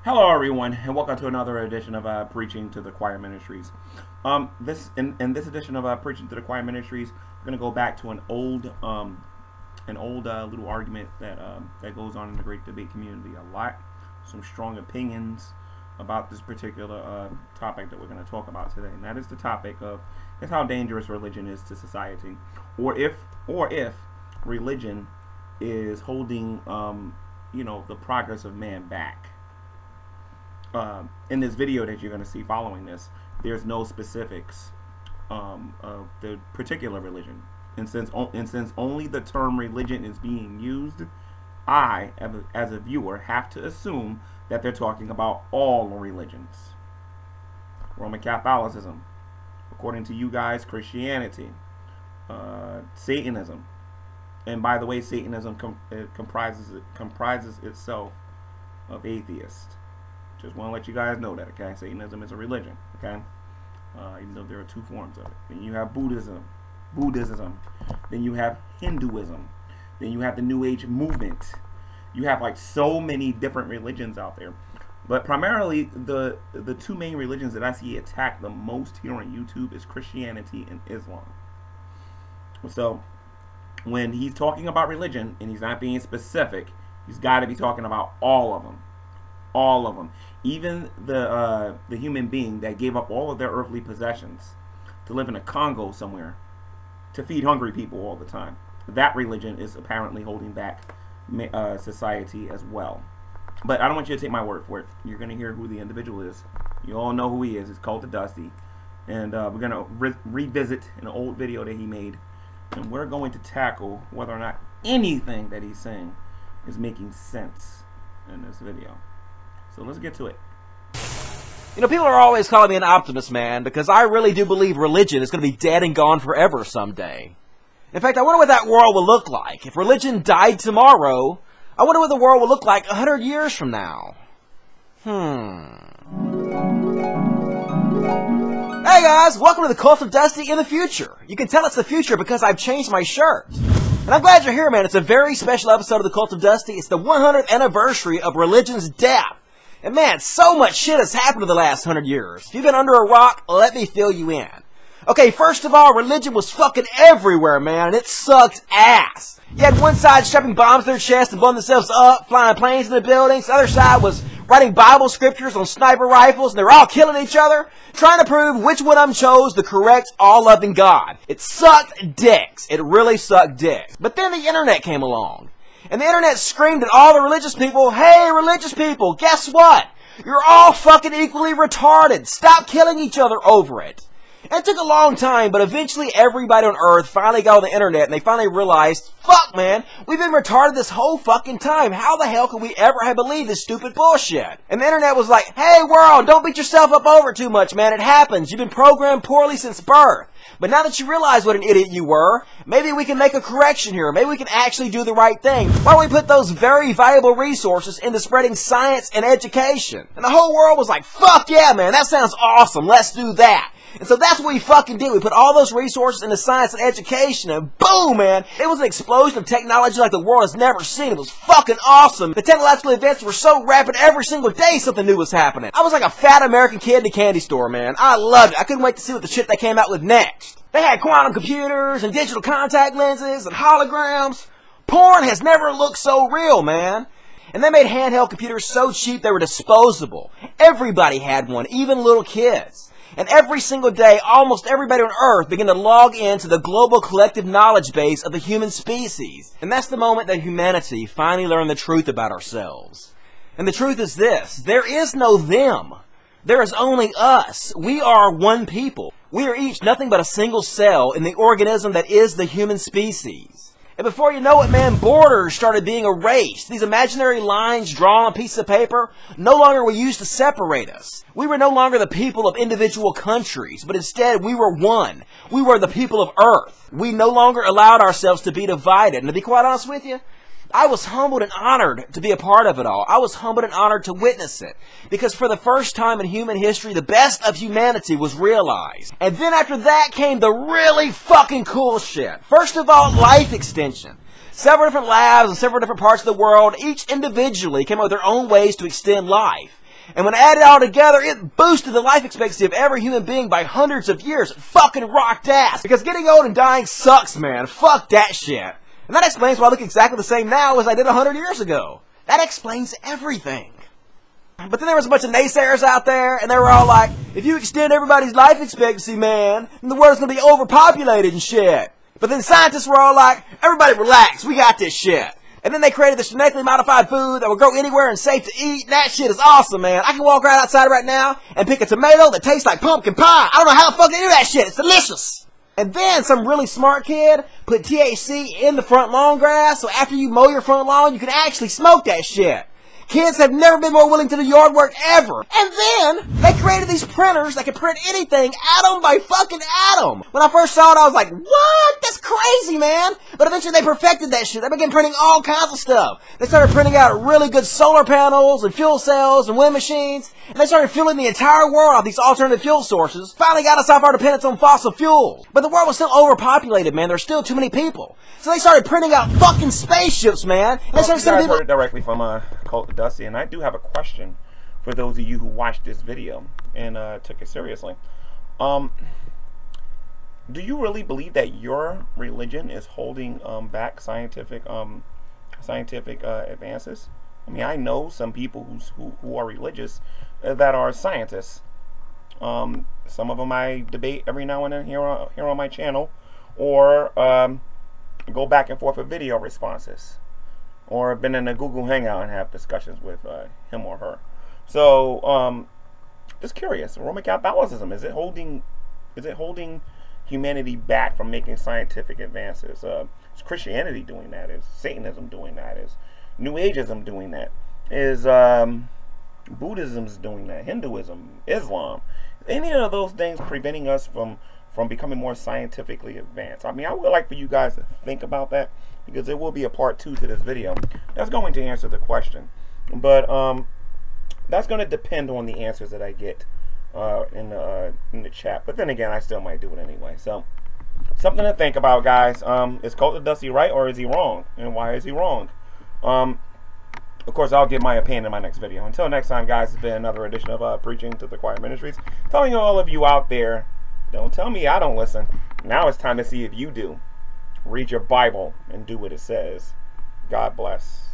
Hello, everyone, and welcome to another edition of Preaching to the Choir Ministries. In this edition of Preaching to the Choir Ministries, we're going to go back to an old little argument that goes on in the great debate community a lot. Some strong opinions about this particular topic that we're going to talk about today, and that is the topic of how dangerous religion is to society, or if religion is holding the progress of man back. In this video that you're going to see following this, there's no specifics of the particular religion, and since only the term religion is being used, I, as a viewer, have to assume that they're talking about all religions. Roman Catholicism, according to you guys, Christianity, Satanism, and by the way, Satanism comprises itself of atheists. Just want to let you guys know that, okay? Satanism is a religion, okay? Even though there are two forms of it. Then you have Buddhism. Then you have Hinduism. Then you have the New Age movement. You have like so many different religions out there. But primarily, the two main religions that I see attacked the most here on YouTube is Christianity and Islam. So, when he's talking about religion and he's not being specific, he's got to be talking about all of them. All of them. Even the human being that gave up all of their earthly possessions to live in a Congo somewhere to feed hungry people all the time. That religion is apparently holding back society as well. But I don't want you to take my word for it. You're going to hear who the individual is. You all know who he is. It's called the Dusty. And we're going to revisit an old video that he made. And we're going to tackle whether or not anything that he's saying is making sense in this video. So let's get to it. You know, people are always calling me an optimist, man, because I really do believe religion is going to be dead and gone forever someday. In fact, I wonder what that world will look like. If religion died tomorrow, I wonder what the world will look like 100 years from now. Hey guys, welcome to the Cult of Dusty in the future. You can tell it's the future because I've changed my shirt. And I'm glad you're here, man. It's a very special episode of the Cult of Dusty. It's the 100th anniversary of religion's death. And man, so much shit has happened in the last 100 years. If you've been under a rock, let me fill you in. Okay, first of all, religion was fucking everywhere, man, and it sucked ass. You had one side shoving bombs in their chest and blowing themselves up, flying planes in the buildings. The other side was writing Bible scriptures on sniper rifles, and they were all killing each other, trying to prove which one of them chose the correct, all-loving God. It sucked dicks. It really sucked dicks. But then the internet came along. And the internet screamed at all the religious people, hey, religious people, guess what? You're all fucking equally retarded. Stop killing each other over it. And it took a long time, but eventually everybody on Earth finally got on the internet and they finally realized, fuck, man, we've been retarded this whole fucking time. How the hell could we ever have believed this stupid bullshit? And the internet was like, hey, world, don't beat yourself up over too much, man. It happens. You've been programmed poorly since birth. But now that you realize what an idiot you were, maybe we can make a correction here. Maybe we can actually do the right thing. Why don't we put those very valuable resources into spreading science and education? And the whole world was like, fuck yeah, man, that sounds awesome. Let's do that. And so that's what we fucking did. We put all those resources into science and education, and boom, man, it was an explosion of technology like the world has never seen. It was fucking awesome. The technological advances were so rapid, every single day something new was happening. I was like a fat American kid in a candy store, man. I loved it. I couldn't wait to see what the shit they came out with next. They had quantum computers and digital contact lenses and holograms. Porn has never looked so real, man. And they made handheld computers so cheap they were disposable. Everybody had one, even little kids. And every single day, almost everybody on Earth began to log into the global collective knowledge base of the human species. And that's the moment that humanity finally learned the truth about ourselves. And the truth is this: there is no them. There is only us. We are one people. We are each nothing but a single cell in the organism that is the human species. And before you know it, man, borders started being erased. These imaginary lines drawn on pieces of paper no longer were used to separate us. We were no longer the people of individual countries, but instead we were one. We were the people of Earth. We no longer allowed ourselves to be divided. And to be quite honest with you, I was humbled and honored to be a part of it all. I was humbled and honored to witness it. Because for the first time in human history, the best of humanity was realized. And then after that came the really fucking cool shit. First of all, life extension. Several different labs in several different parts of the world, each individually came up with their own ways to extend life. And when added all together, it boosted the life expectancy of every human being by hundreds of years. It fucking rocked ass. Because getting old and dying sucks, man. Fuck that shit. And that explains why I look exactly the same now as I did 100 years ago. That explains everything. But then there was a bunch of naysayers out there, and they were all like, if you extend everybody's life expectancy, man, then the world's gonna be overpopulated and shit. But then scientists were all like, everybody relax, we got this shit. And then they created this genetically modified food that will grow anywhere and safe to eat, and that shit is awesome, man. I can walk right outside right now and pick a tomato that tastes like pumpkin pie. I don't know how the fuck they do that shit, it's delicious. And then some really smart kid put THC in the front lawn grass, so after you mow your front lawn, you can actually smoke that shit. Kids have never been more willing to do yard work ever. And then, they created these printers that can print anything atom by fucking atom. When I first saw it, I was like, what? That's crazy, man. But eventually they perfected that shit. They began printing all kinds of stuff. They started printing out really good solar panels and fuel cells and wind machines. And they started fueling the entire world off these alternative fuel sources. Finally got us off our dependence on fossil fuels. But the world was still overpopulated, man. There's still too many people. So they started printing out fucking spaceships, man. And they started sending people... heard it directly from Cult of Dusty, and I do have a question for those of you who watched this video and took it seriously. Do you really believe that your religion is holding back scientific advances? I mean, I know some people who are religious that are scientists. Some of them I debate every now and then here on my channel, or go back and forth with video responses, or been in a Google Hangout and have discussions with him or her. So, just curious, Roman Catholicism, is it holding humanity back from making scientific advances? Is Christianity doing that? Is Satanism doing that? Is New Ageism doing that? Is Buddhism's doing that? Hinduism, Islam, any of those things preventing us from becoming more scientifically advanced? I mean, I would like for you guys to think about that, because there will be a part 2 to this video that's going to answer the question. But that's going to depend on the answers that I get in the chat. But then again, I still might do it anyway. So, something to think about, guys. Is Cult of Dusty right, or is he wrong? And why is he wrong? Of course, I'll give my opinion in my next video. Until next time, guys, it's been another edition of Preaching to the Choir Ministries. Telling all of you out there, don't tell me I don't listen. Now it's time to see if you do. Read your Bible and do what it says. God bless.